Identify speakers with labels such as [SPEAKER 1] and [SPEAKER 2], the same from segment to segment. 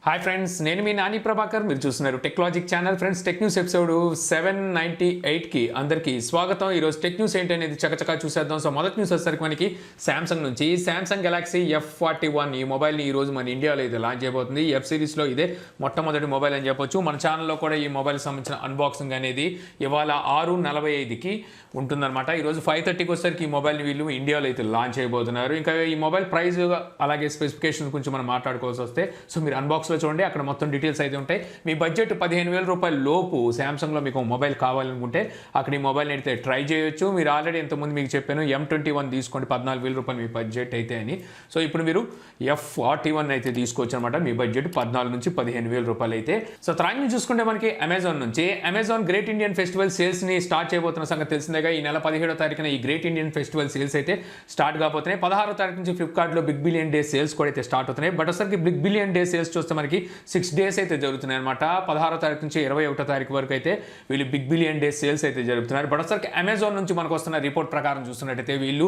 [SPEAKER 1] Hi friends, నేను మీ నాని ప్రభాకర్. మీరు చూస్తున్నారు Techlogic channel. Friends, tech news episode 798కి అందరికీ స్వాగతం. ఈరోజు టెక్ న్యూస్ ఏంటి అనేది చకచకా చూసేద్దాం. సో మొదటి న్యూస్ వచ్చేసరికి మనకి శాంసంగ్ నుంచి శాంసంగ్ గెలాక్సీ F41 ఈ మొబైల్ని ఈరోజు మన ఇండియాలో ఇది లాంచ్ చేయబోతుంది. ఎఫ్ సిరీస్లో ఇదే మొట్టమొదటి మొబైల్ అని చెప్పొచ్చు. మన ఛానల్లో కూడా ఈ మొబైల్ సంబంధించిన అన్బాక్సింగ్ అనేది ఇవాళ 6:45కి ఉంటుందన్నమాట. ఈరోజు 5:30కి వచ్చేసరికి ఈ మొబైల్ని వీళ్ళు ఇండియాలో అయితే లాంచ్ చేయబోతున్నారు. ఇంకా ఈ మొబైల్ ప్రైస్ అలాగే స్పెసిఫికేషన్స్ గురించి మనం మాట్లాడుకోవాల్సి వస్తే, సో మీరు అన్బాక్స్లో చూడండి, అక్కడ మొత్తం డీటెయిల్స్ అయితే ఉంటాయి. మీ బడ్జెట్ 15,000 రూపాయల లోపు శాంసంగ్లో మీకు మొబైల్ కావాలనుకుంటే అక్కడ ఈ మొబైల్ని అయితే ట్రై చేయొచ్చు. మీరు ఆల్రెడీ ఎంతమంది మీకు చెప్పాను M21 తీసుకోండి 14,000 రూపాయలు మీ బడ్జెట్ అయితే అని. సో ఇప్పుడు మీరు F41 అయితే తీసుకోవచ్చు అనమాట. మీ బడ్జెట్ 14,000 నుంచి 15,000 రూపాయలు అయితే. సో తర్వాత చూసుకుంటే మనకి అమెజాన్ నుంచి అమెజాన్ గ్రేట్ ఇండియన్ ఫెస్టివల్ సేల్స్ని స్టార్ట్ చేయబోతున్న సంగతి తెలిసిందేగా. ఈ నెల 17వ తారీఖున ఈ గ్రేట్ ఇండియన్ ఫెస్టివల్ సేల్స్ అయితే స్టార్ట్ కాబోతున్నాయి. 16వ తారీఖు నుంచి ఫ్లిప్కార్ట్లో బిగ్ బిలియన్ డే సేల్స్ కూడా అయితే స్టార్ట్ అవుతున్నాయి. బట్ అసలు బిగ్ బిలియన్ డే సేల్స్ చూస్తే మనకి 6 days అయితే జరుగుతున్నాయి అనమాట. 16వ తారీఖు నుంచి 21వ తారీఖు వరకు అయితే వీళ్ళు బిగ్ బిలియన్ డే సేల్స్ అయితే జరుపుతున్నారు. బట్ అసలు అమెజాన్ నుంచి మనకు వస్తున్న రిపోర్ట్ ప్రకారం చూస్తున్నట్టయితే వీళ్ళు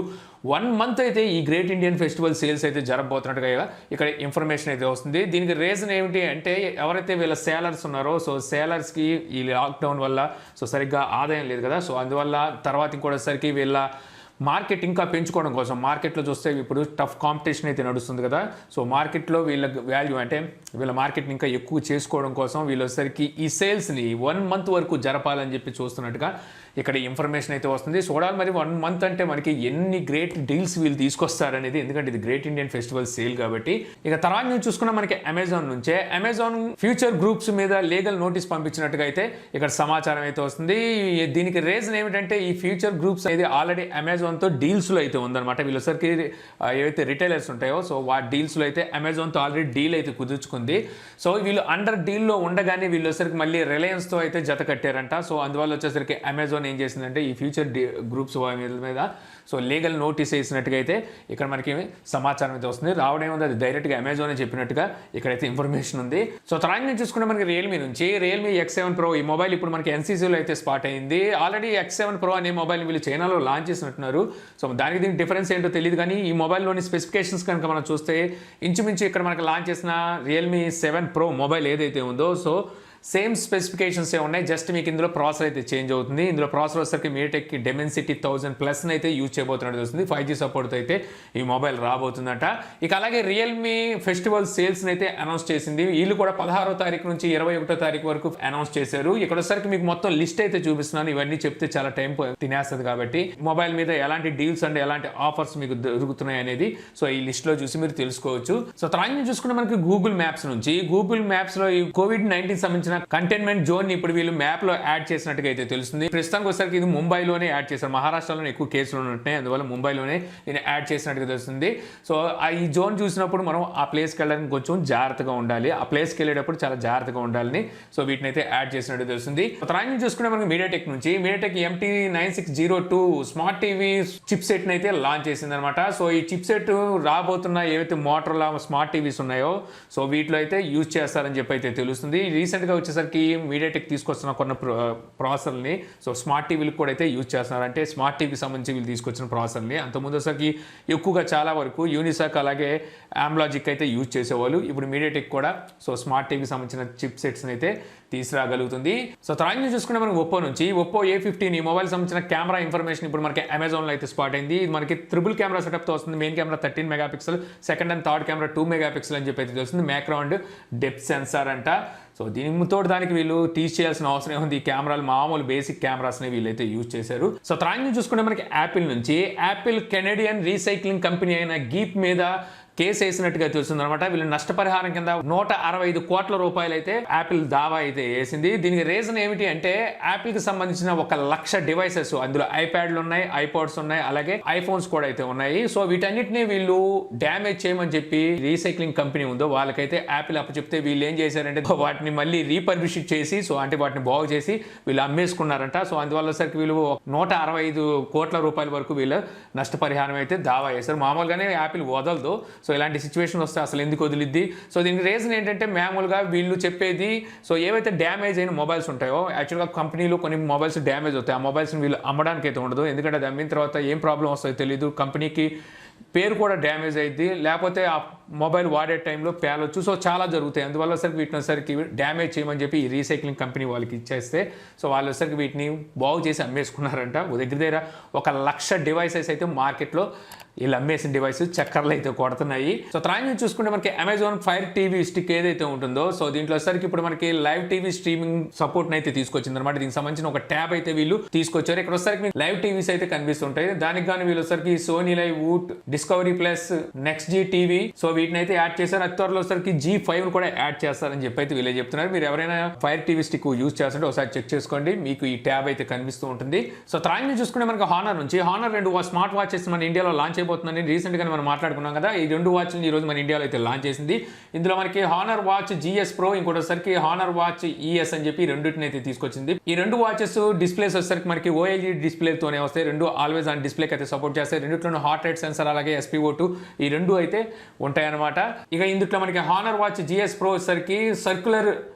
[SPEAKER 1] 1 month అయితే ఈ గ్రేట్ ఇండియన్ ఫెస్టివల్ సేల్స్ అయితే జరగబోతున్నట్టుగా ఇక్కడ ఇన్ఫర్మేషన్ అయితే వస్తుంది. దీనికి రీజన్ ఏమిటి అంటే, ఎవరైతే వీళ్ళ సేలర్స్ ఉన్నారో, సో సేలర్స్కి ఈ లాక్డౌన్ వల్ల సో సరిగ్గా ఆదాయం లేదు కదా. సో అందువల్ల తర్వాత ఇంకోటిసరికి వీళ్ళ మార్కెట్ ఇంకా పెంచుకోవడం కోసం, మార్కెట్లో చూస్తే ఇప్పుడు టఫ్ కాంపిటీషన్ అయితే నడుస్తుంది కదా. సో మార్కెట్లో వీళ్ళ వాల్యూ అంటే వీళ్ళ మార్కెట్ని ఇంకా ఎక్కువ చేసుకోవడం కోసం వీళ్ళొసరికి ఈ సేల్స్ని 1 month వరకు జరపాలని చెప్పి చూస్తున్నట్టుగా ఇక్కడ ఇన్ఫర్మేషన్ అయితే వస్తుంది. చూడాలి మరి 1 month అంటే మనకి ఎన్ని గ్రేట్ డీల్స్ వీళ్ళు తీసుకొస్తారనేది, ఎందుకంటే ఇది గ్రేట్ ఇండియన్ ఫెస్టివల్ సేల్ కాబట్టి. ఇక తర్వాత నుంచి చూసుకున్నా మనకి అమెజాన్ నుంచే అమెజాన్ ఫ్యూచర్ గ్రూప్స్ మీద లీగల్ నోటీస్ పంపించినట్టుగా అయితే ఇక్కడ సమాచారం అయితే వస్తుంది. దీనికి రీజన్ ఏమిటంటే, ఈ ఫ్యూచర్ గ్రూప్స్ అనేది ఆల్రెడీ అమెజాన్తో డీల్స్లో అయితే ఉందన్నమాట. వీళ్ళసరికి ఏవైతే రిటైలర్స్ ఉంటాయో, సో వాటి డీల్స్లో అయితే అమెజాన్తో ఆల్రెడీ డీల్ అయితే కుదుర్చుకుంది. సో వీళ్ళు అండర్ డీల్లో ఉండగానే వీళ్ళసరికి మళ్ళీ రిలయన్స్తో అయితే జత కట్టారంట. సో అందువల్ల వచ్చేసరికి అమెజాన్ ఏం చేసిందంటే ఈ ఫ్యూచర్ గ్రూప్స్ మీద సో లీగల్ నోటీస్ వేసినట్టుగా అయితే ఇక్కడ మనకి సమాచారం అయితే వస్తుంది. రావడం ఉంది, అది డైరెక్ట్గా అమెజాన్ చెప్పినట్టుగా ఇక్కడైతే ఇన్ఫర్మేషన్ ఉంది. సో తర్వాత నుంచి చూసుకుంటే మనకి రియల్మీ నుంచి రియల్మీ X7 Pro ఈ మొబైల్ ఇప్పుడు మనకి NCCలో అయితే స్పాట్ అయింది. ఆల్రెడీ X7 Pro అనే మొబైల్ వీళ్ళు చైనాలో లాంచ్ చేసినట్టున్నారు. సో దీనికి డిఫరెన్స్ ఏంటో తెలియదు, కానీ ఈ మొబైల్లోని స్పెసిఫికేషన్స్ కనుక మనం చూస్తే ఇంచుమించు ఇక్కడ మనకి లాంచ్ చేసిన రియల్మీ 7 Pro మొబైల్ ఏదైతే ఉందో, సో సేమ్ స్పెసిఫికేషన్స్ ఉన్నాయి. జస్ట్ మీకు ఇందులో ప్రాసెసర్ అయితే చేంజ్ అవుతుంది. ఇందులో ప్రాసెసర్ వచ్చేసరికి మీటెక్ డెమెన్సిటీ 1000+ అయితే యూజ్ చేయబోతున్నట్టు వస్తుంది. 5G సపోర్ట్తో అయితే ఈ మొబైల్ రాబోతుందట. ఇక అలాగే రియల్మీ ఫెస్టివల్ సేల్స్ని అయితే అనౌన్స్ చేసింది. వీళ్ళు కూడా 16వ తారీఖు నుంచి 21వ తారీఖు వరకు అనౌన్స్ చేశారు. ఇక్కడ వచ్చేసరికి మీకు మొత్తం లిస్ట్ అయితే చూపిస్తున్నాను. ఇవన్నీ చెప్తే చాలా టైం తినేస్తుంది కాబట్టి మొబైల్ మీద ఎలాంటి డీల్స్ అండ్ ఎలాంటి ఆఫర్స్ మీకు దొరుకుతున్నాయి అనేది సో ఈ లిస్ట్లో చూసి మీరు తెలుసుకోవచ్చు. సో తర్వాత చూసుకుంటే మనకి గూగుల్ మ్యాప్స్ నుంచి, గూగుల్ మ్యాప్స్లో ఈ కోవిడ్-19 సంబంధించిన కంటైన్మెంట్ జోన్ ఇప్పుడు వీళ్ళు మ్యాప్ లో యాడ్ చేసినట్టుగా అయితే తెలుస్తుంది. ప్రస్తుతానికి వచ్చేసరికి ఇది ముంబైలోనే యాడ్ చేశారు. మహారాష్ట్రలోనే ఎక్కువ కేసులు ఉంటున్నాయి, అందువల్ల ముంబైలోనే దీన్ని యాడ్ చేసినట్టుగా తెలుస్తుంది. సో ఈ జోన్ చూసినప్పుడు మనం ఆ ప్లేస్కి వెళ్ళడానికి కొంచెం జాగ్రత్తగా ఉండాలి, ఆ ప్లేస్కి వెళ్ళేటప్పుడు చాలా జాగ్రత్తగా ఉండాలని సో వీటిని అయితే యాడ్ చేసినట్టు తెలుస్తుంది. తర్వాత చూసుకుంటే మనకి మీడియాటెక్ నుంచి MediaTek MT9602 smart TV chip set ని అయితే లాంచ్ చేసింది అనమాట. సో ఈ చిప్ సెట్ రాబోతున్న ఏవైతే మోటరోలా స్మార్ట్ టీవీస్ ఉన్నాయో, సో వీటిలో అయితే యూజ్ చేస్తారని చెప్పి అయితే తెలుస్తుంది. రీసెంట్గా వచ్చేసరికి మీడియాటెక్ తీసుకొస్తున్న కొన్ని ప్రాసెసర్ని సో స్మార్ట్ టీవీలకు కూడా అయితే యూజ్ చేస్తున్నారు. అంటే స్మార్ట్ టీవీకి సంబంధించి వీళ్ళు తీసుకొచ్చిన ప్రాసెసర్ని అంతకుముందు వచ్చేసరికి ఎక్కువగా చాలా వరకు యూనిసాక్ అలాగే ఆమ్లాజిక్ అయితే యూజ్ చేసేవాళ్ళు. ఇప్పుడు మీడియాటెక్ కూడా సో స్మార్ట్ టీవీకి సంబంధించిన చిప్ సెట్స్ని అయితే తీసుకురాగలుగుతుంది. సో తర్వాత చూసుకుంటే మనకి ఒప్పో నుంచి ఒప్పో A15 ఈ మొబైల్ సంబంధించిన కెమెరా ఇన్ఫర్మేషన్ ఇప్పుడు మనకి అమెజాన్లో అయితే స్పాట్ అయింది. ఇది మనకి ట్రిపుల్ కెమెరా సెటప్తో వస్తుంది. Main camera 13 megapixel, second and third camera 2 megapixel అని చెప్పి అయితే తెలుస్తుంది. మ్యాక్రో అండ్ డెప్త్ సెన్సార్ అంట. సో దీనితో దానికి వీళ్ళు తీసి చేయాల్సిన అవసరం ఏముంది, ఈ కెమెరాలు మామూలు బేసిక్ కెమెరాస్ని వీళ్ళైతే యూజ్ చేశారు. సో తర్వాత చూసుకుంటే మనకి యాపిల్ నుంచి కెనడియన్ రీసైక్లింగ్ కంపెనీ అయిన గీప్ మీద కేసు వేసినట్టుగా తెలుస్తుంది అనమాట. వీళ్ళు నష్టపరిహారం కింద 165 కోట్ల రూపాయలు అయితే యాపిల్ దావా అయితే వేసింది. దీనికి రీజన్ ఏమిటి అంటే, యాపిల్కి సంబంధించిన 1,00,000 డివైసెస్, అందులో ఐప్యాడ్లు ఉన్నాయి, ఐపాడ్స్ ఉన్నాయి, అలాగే ఐఫోన్స్ కూడా అయితే ఉన్నాయి. సో వీటన్నిటిని వీళ్ళు డ్యామేజ్ చేయమని చెప్పి రీసైక్లింగ్ కంపెనీ ఉందో వాళ్ళకైతే యాపిల్ అప్పచెప్తే వీళ్ళు ఏం చేశారంటే వాటిని మళ్ళీ రీపర్బిష్ చేసి సో అంటే వాటిని బాగు చేసి వీళ్ళు అమ్మేసుకున్నారంట. సో అందువల్ల సరికి వీళ్ళు 165 కోట్ల రూపాయల వరకు వీళ్ళు నష్టపరిహారం అయితే దావా వేశారు. మామూలుగానే యాపిల్ వదలదు. సో ఇలాంటి సిచ్యువేషన్ వస్తే అసలు ఎందుకు వదిలిద్ది. సో దీనికి రీజన్ ఏంటంటే, మామూలుగా వీళ్ళు చెప్పేది సో ఏవైతే డ్యామేజ్ అయిన మొబైల్స్ ఉంటాయో, యాక్చువల్గా కంపెనీలో కొన్ని మొబైల్స్ డ్యామేజ్ అవుతాయి, ఆ మొబైల్స్ని వీళ్ళు అమ్మడానికి అయితే ఉండదు. ఎందుకంటే అది అమ్మిన తర్వాత ఏం ప్రాబ్లం వస్తుందో తెలియదు, కంపెనీకి పేరు కూడా డ్యామేజ్ అయింది, లేకపోతే ఆ మొబైల్ వాడే టైంలో పేలొచ్చు. సో చాలా జరుగుతాయి. అందువల్ల సరికి వీటిని సరికి డ్యామేజ్ చేయమని చెప్పి ఈ రీసైక్లింగ్ కంపెనీ వాళ్ళకి ఇచ్చేస్తే సో వాళ్ళు సరికి వీటిని బాగు చేసి అమ్మేసుకున్నారంట. దగ్గర 1,00,000 డివైసెస్ అయితే మార్కెట్లో వీళ్ళు అమ్మేసిన డివైస్ చక్కర్లు అయితే కొడుతున్నాయి. సో త్రాంగ్ చూసుకుంటే మనకి అమెజాన్ ఫైర్ టీవీ స్టిక్ ఏదైతే ఉంటుందో సో దీంట్లో వచ్చేసరికి ఇప్పుడు మనకి లైవ్ టీవీ స్ట్రీమింగ్ సపోర్ట్ అయితే తీసుకొచ్చింది అనమాట. దీనికి సంబంధించిన ఒక ట్యాబ్ అయితే వీళ్ళు తీసుకొచ్చారు. ఇక్కడ వచ్చేసరికి లైవ్ టీవీస్ అయితే కనిపిస్తుంటాయి. దానికి కానీ వీళ్ళు వచ్చేసరికి Sony LIV, Voot, Discovery plus, next Zee TV so వీటిని అయితే యాడ్ చేశారు. అతి త్వరలో వచ్చేసరికి G5 కూడా యాడ్ చేస్తారని చెప్పి అయితే వీళ్ళే చెప్తున్నారు. మీరు ఎవరైనా ఫైర్ టీవీ స్టిక్ యూజ్ చేస్తుంటే ఒకసారి చెక్ చేసుకోండి, మీకు ఈ ట్యాబ్ అయితే కనిపిస్తూ ఉంటుంది. సో త్రాంగ్ చూసుకుంటే మనకి హానర్ నుంచి హానర్ 2 స్మార్ట్ వాచెస్ మన ఇండియాలో లాంచ్ అయిపోతుందని రీసెంట్ గా మనం మాట్లాడుకున్నాం కదా. ఈ 2 వాచ్లు ఈ రోజు మన ఇండియాలో అయితే లాంచ్ చేసింది. ఇందులో మనకి హానర్ వాచ్ GS Pro, ఇంకోటిసరికి హానర్ వాచ్ ES అని చెప్పి రెండింటిని అయితే తీసుకొచ్చింది. ఈ 2 వాచెస్ డిస్ప్లేస్ వచ్చేసరికి మనకి OLED డిస్ప్లేతోనే వస్తాయి. 2 ఆల్వేస్ ఆన్ డిస్ప్లేకి అయితే సపోర్ట్ చేస్తాయి. రెండిట్లోనూ హార్ట్ రేట్ సెన్సర్ అలాగే SpO2 ఈ 2 అయితే ఉంటాయన్నమాట. ఇక ఇందులో మనకి హానర్ వాచ్ GS Pro వచ్చేసరికి సర్క్యులర్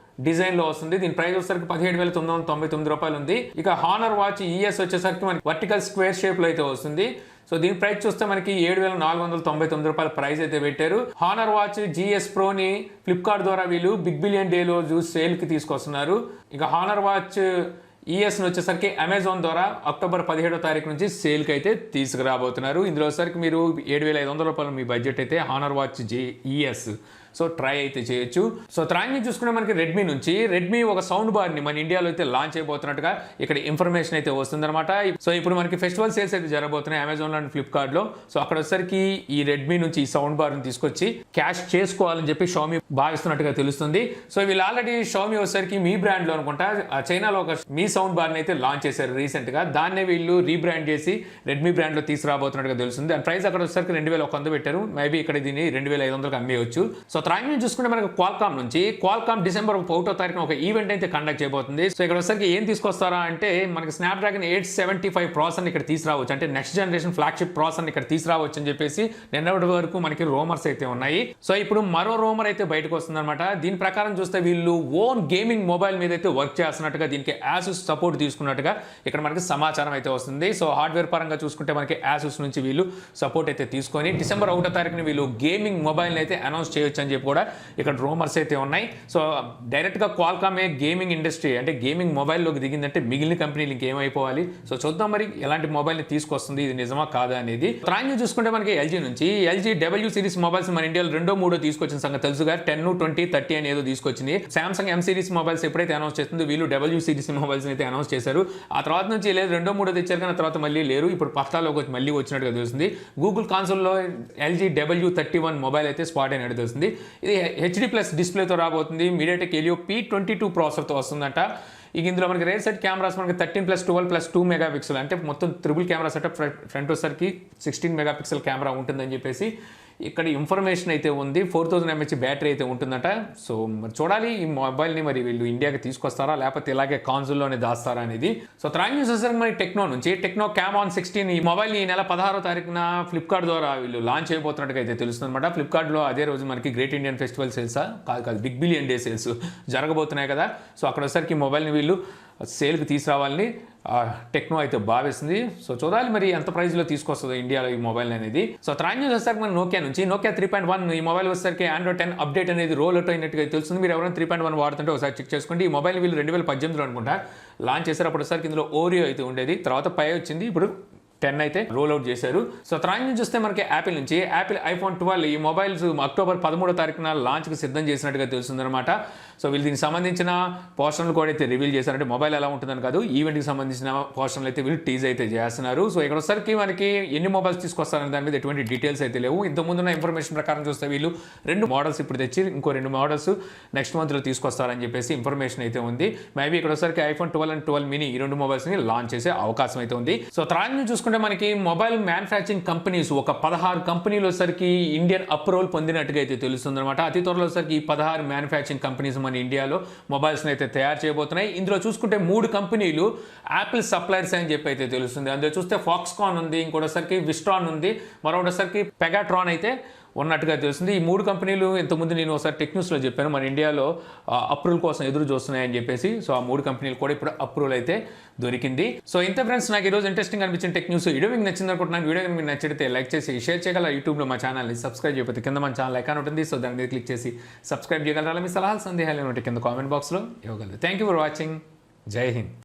[SPEAKER 1] డిజైన్ లో వస్తుంది. దీని ప్రైస్ వచ్చేసరికి 17,999 రూపాయలు ఉంది. ఇక హానర్ వాచ్ ES వచ్చేసరికి మనకి వర్టికల్ స్క్వేర్ షేప్ లో అయితే వస్తుంది. సో దీని ప్రైస్ చూస్తే మనకి 7,499 రూపాయల ప్రైస్ అయితే పెట్టారు. హానర్ వాచ్ GS Pro ని ఫ్లిప్కార్ట్ ద్వారా వీళ్ళు బిగ్ బిలియన్ డే రోజు సేల్ కి తీసుకొస్తున్నారు. ఇక హానర్ వాచ్ ES వచ్చేసరికి అమెజాన్ ద్వారా అక్టోబర్ 17వ తారీఖు నుంచి సేల్కి అయితే తీసుకురాబోతున్నారు. ఇందులో వచ్చేసరికి మీరు 7,500 రూపాయలు మీ బడ్జెట్ అయితే honour watch ES so try అయితే చేయొచ్చు. సో త్రాంగ్ చూసుకుంటే మనకి రెడ్మీ ఒక సౌండ్ బార్ ని మన ఇండియాలో అయితే లాంచ్ అయిపోతున్నట్టుగా ఇక్కడ ఇన్ఫర్మేషన్ అయితే వస్తుందన్నమాట. సో ఇప్పుడు మనకి ఫెస్టివల్ సేల్స్ అయితే జరగబోతున్నాయి అమెజాన్ అండ్ ఫ్లిప్కార్ట్ లో. సో అక్కడ వచ్చేసరికి ఈ రెడ్మీ నుంచి ఈ సౌండ్ బార్ ని తీసుకొచ్చి క్యాష్ చేసుకోవాలని చెప్పి షామీ భావిస్తున్నట్టుగా తెలుస్తుంది. సో వీళ్ళు ఆల్రెడీ షామీ వచ్చేసరికి మీ బ్రాండ్ లో అనుకుంటా చైనాలో ఒక మీ సౌండ్ బార్ ని అయితే లాంచ్ చేశారు రీసెంట్ గా. దాన్నే వీళ్ళు రీబ్రాండ్ చేసి రెడ్మీ బ్రాండ్ లో తీసుకురాబోతున్నట్టుగా తెలుస్తుంది. దాని ప్రైస్ అక్కడ వచ్చేసరికి 2,100 పెట్టారు. మేబీ ఇక్కడ దీన్ని 2,500కి అమ్మేయచ్చు. సో త్రాంగ్ చూసుకుంటే మనకి క్వాల్కామ్ డిసెంబర్ 1వ తారీఖున ఒక ఈవెంట్ అయితే కండక్ట్ చేయబోతుంది. సో ఇక్కడ వచ్చేసరికి ఏం తీసుకొస్తారా అంటే మనకి స్నాప్డ్రాగన్ 875 ప్రాసెసర్ ఇక్కడ తీసుకురావచ్చు, అంటే నెక్స్ట్ జనరేషన్ ఫ్లాగ్షిప్ ప్రాసెసర్ ఇక్కడ తీసుకురావచ్చు అని చెప్పేసి నిన్నటి వరకు మనకి రూమర్స్ అయితే ఉన్నాయి. సో ఇప్పుడు మరో రూమర్ అయితే బయటకు వస్తుంది అనమాట. దీని ప్రకారం చూస్తే వీళ్ళు ఓన్ గేమింగ్ మొబైల్ మీద అయితే వర్క్ చేస్తున్నట్టుగా, దీనికి ఆసూస్ సపోర్ట్ తీసుకున్నట్టుగా ఇక్కడ మనకి సమాచారం అయితే వస్తుంది. సో హార్డ్వేర్ పరంగా చూసుకుంటే మనకి ఆసూస్ నుంచి వీళ్ళు సపోర్ట్ అయితే తీసుకొని డిసెంబర్ 1వ తారీఖున వీళ్ళు గేమింగ్ మొబైల్ అయితే అనౌన్స్ చేయొచ్చు అని చెప్పి కూడా ఇక్కడ రూమర్స్ అయితే ఉన్నాయి. సో డైరెక్ట్ గా క్వాల్కామ్ గేమింగ్ ఇండస్ట్రీ అంటే గేమింగ్ మొబైల్లోకి దిగిందంటే మిగిలిన కంపెనీలు ఇంకేమైపోవాలి. సో చూద్దాం మరి ఎలాంటి మొబైల్ ని తీసుకొస్తుంది, ఇది నిజమా కాదా అనేది. త్రాంగ్ చూసుకుంటే మనకి LG W సిరీస్ మొబైల్స్ మన ఇండియాలో 2, 3 తీసుకొచ్చిన సంగతి తెలుసుగా. 10, 20, 30 అని ఏదో తీసుకొచ్చింది. సామ్సంగ్ M సిరీస్ మొబైల్స్ ఎప్పుడైతే అనౌన్స్ చేస్తుందో వీళ్ళు W సిరీస్ మొబైల్స్ అయితే అనౌన్స్ చేశారు. ఆ తర్వాత నుంచి లేదు 2, 3 తెచ్చారు కానీ తర్వాత మళ్ళీ లేరు. ఇప్పుడు పస్తాలోకి మళ్ళీ వచ్చినట్టుగా తెలుస్తుంది. గూగుల్ కాన్సోల్లో LG W31 మొబైల్ అయితే స్పాట్ అయినట్టు తెలుస్తుంది. ఇది HD+ డిస్ప్లేతో రాబోతుంది. మీడియాటెక్ హెలియో P22 ప్రాసెసర్తో వస్తుందంట. ఇక ఇందులో మనకి రేర్ సెట్ కెమెరాస్ మనకి 13+12+2 మెగాపిక్సెల్ అంటే మొత్తం త్రిబుల్ కెమెరా సెటప్. ఫ్రంట్ వచ్చేసరికి 16 మెగాపిక్సెల్ కెమెరా ఉంటుందని చెప్పేసి ఇక్కడ ఇన్ఫర్మేషన్ అయితే ఉంది. 4000 mAh బ్యాటరీ అయితే ఉంటుందట. సో మరి చూడాలి ఈ మొబైల్ని మరి వీళ్ళు ఇండియాకి తీసుకొస్తారా లేకపోతే ఇలాగే కాన్సోల్లోనే దాస్తారా అనేది. సో త్రాంగ్ న్యూస్ వచ్చేసరికి మనకి టెక్నో క్యామాన్ 16 ఈ మొబైల్ని ఈ నెల 16వ తారీఖున ఫ్లిప్కార్ట్ ద్వారా వీళ్ళు లాంచ్ అయిపోతున్నట్టుగా అయితే తెలుస్తుంది అనమాట. ఫ్లిప్కార్ట్లో అదే రోజు మనకి గ్రేట్ ఇండియన్ ఫెస్టివల్ సేల్సా కాదు బిగ్ బిలియన్ డే సేల్స్ జరగబోతున్నాయి కదా. సో అక్కడ వచ్చేసరికి మొబైల్ని వీళ్ళు సేల్కి తీసుకురావాలని టెక్నో అయితే భావిస్తుంది. సో చూడాలి మరి ఎంత ప్రైస్లో తీసుకొస్తుందో ఇండియాలో ఈ మొబైల్ అనేది. సో త్రాంగ్ న్యూస్ వచ్చేసరికి మన నోకియా 3.1 ఈ మొబైల్ వచ్చేసరికి Android 10 అప్డేట్ అనేది రోల్ అవుట్ అయినట్టుగా తెలుస్తుంది. మీరు ఎవరైనా 3.1 వాడుతుంటే ఒకసారి చెక్ చేసుకోండి. ఈ మొబైల్ వీళ్ళు 2018లో అనుకుంటా లాంచ్ చేశారు. అప్పుడు వచ్చేసరికి ఇందులో ఓరియో అయితే ఉండేది, తర్వాత పై వచ్చింది, ఇప్పుడు 10 అయితే రోల్ అవుట్ చేశారు. సో త్రాంగ్ నుంచి చూస్తే మనకి యాపిల్ iPhone 12 ఈ మొబైల్స్ అక్టోబర్ 13వ తారీఖున లాంచ్కి సిద్ధం చేసినట్టుగా తెలుస్తుంది అనమాట. సో వీళ్ళు దీనికి సంబంధించిన పోస్టర్లు కూడా అయితే రివీల్ చేశారంటే మొబైల్ ఎలా ఉంటుందని కాదు, ఈవెంట్కి సంబంధించిన పోస్టర్లు అయితే వీళ్ళు టీజ్ అయితే చేస్తున్నారు. సో ఇక్కడ వచ్చరికి మనకి ఎన్ని మొబైల్స్ తీసుకొస్తారనే దాని మీద ఎటువంటి డీటెయిల్స్ అయితే లేవు. ఇంతకుముందున్న ఇన్ఫర్మేషన్ ప్రకారం చూస్తే వీళ్ళు 2 మోడల్స్ ఇప్పుడు తెచ్చి ఇంకో 2 మోడల్స్ నెక్స్ట్ మంత్లో తీసుకొస్తారని చెప్పేసి ఇన్ఫర్మేషన్ అయితే ఉంది. మేబీ ఇక్కడ వచ్చరికి iPhone 12 అండ్ 12 mini ఈ 2 మొబైల్స్ని లాంచ్ చేసే అవకాశం అయితే ఉంది. సో త్రాంగ్ నుంచి చూసుకుంటే మనకి మొబైల్ మ్యానుఫ్యాక్చరింగ్ కంపెనీస్ ఒక 16 కంపెనీలు వచ్చరికి ఇండియన్ అప్రూవల్ పొందినట్టుగా అయితే తెలుస్తుంది అనమాట. అతి త్వరలో వచ్చరికి ఈ 16 మ్యానుఫ్యాక్చరింగ్ కంపెనీస్ మన ఇండియాలో మొబైల్స్ని అయితే తయారు చేయబోతున్నాయి. ఇందులో చూసుకుంటే 3 కంపెనీలు యాపిల్ సప్లయర్స్ అని చెప్పి అయితే తెలుస్తుంది. అందులో చూస్తే ఫాక్స్కాన్ ఉంది, ఇంకోటిసరికి విస్ట్రాన్ ఉంది, మరొకటిసరికి పెగాట్రాన్ అయితే ఉన్నట్టుగా తెలుస్తుంది. ఈ 3 కంపెనీలు ఇంతకుముందు నేను ఒకసారి టెక్ న్యూస్లో చెప్పాను, మన ఇండియాలో అప్రూవల్ కోసం ఎదురు చూస్తున్నాయని చెప్పేసి. సో ఆ 3 కంపెనీలు కూడా ఇప్పుడు అప్రూవల్ అయితే దొరికింది. సో ఇంత ఫ్రెండ్స్, నాకు ఈరోజు ఇంట్రెస్టింగ్ అనిపించిన టెక్ న్యూస్. వీడియో మీకు నచ్చింది అనుకుంటున్నాను. వీడియో మీకు నచ్చితే లైక్ చేసి షేర్ చేయగల. యూట్యూబ్లో మా ఛానల్ని సబ్స్క్రైబ్ చేయకపోతే కింద మన ఛానల్ ఐకాన్ ఉంటుంది, సో దాని మీద క్లిక్ చేసి సబ్స్క్రైబ్ చేయగలరా. మీ సలహాలు సందేహాలు ఏమిటి కింద కామెంట్ బాక్స్లో ఇవ్వగలరు. Thank you for watching. జై హింద్.